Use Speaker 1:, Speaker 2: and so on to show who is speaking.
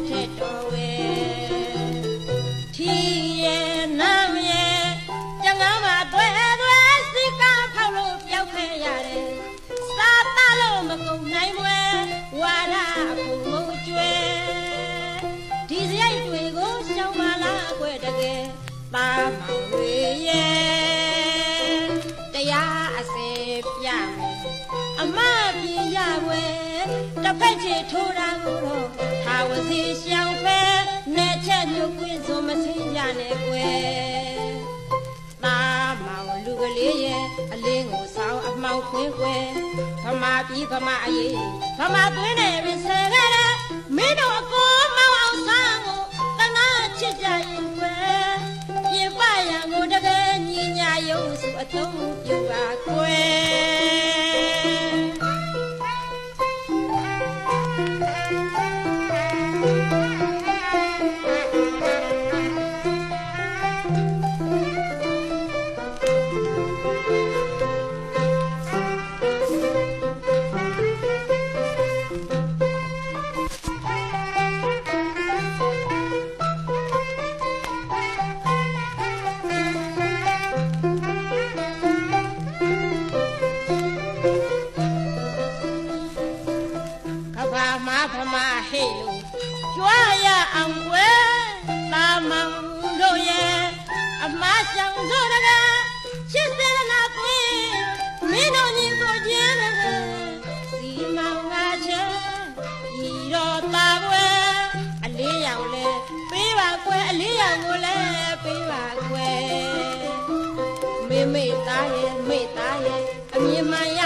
Speaker 1: ထက်တော်ဝဲထီရဲ့နာမရဲ့ကျငမ်းမှာသွဲစီကဖောက်လို့ပြောက်ခဲ့ရတယ်စားတလို့မကုန်နိုင်ွယ်ဝါရဖို့မကျွဲဒီစရိုက်တွေကိုရှောင်ပါလားအကွယ်တကယ်ပါမောင်တွေရဲ့တရားအစေပြမယ်အမပြေရွယ်တစ်ဖက်ချေထိုးတာကိုတော့ဟာဝစီရှောင်ဖဲနဲ့ချက်ညွတ်ကွင်းစုံမစင်းရနဲ့ကွယ်ပါမောင်လူကလေးရဲ့အလင်းကိုဆောင်းအမောင်ခွင်းကွယ်ဗမာပြည်ဗမာအရေးဗမာသွင်းနဲ့ပြင်ဆဲခဲ့တဲ့မင်းတို့အကိုမောင်အောင်ဆန်းကိုတနာချစ်ကြရင်ကွယ်ပြင်ပရန်ကိုတကယ်ညီညာရုံစုအသုံးပြုပါကွယ်ဖမဟေ့လို့ကြွားရအောင်ကွယ်တာမောင်တို့ရဲ့အမဆောင်တို့တကချစ်စေနာကွင်းမင်းတို့ညီကိုချင်းတကစီမောင်ငါချဲဤတော်တာကွယ်အလေးရောင်လဲပေးပါကွယ်အလေးရောင်ကိုလဲပေးပါကွယ်မေသားရဲ့အမြင်မှန်ရ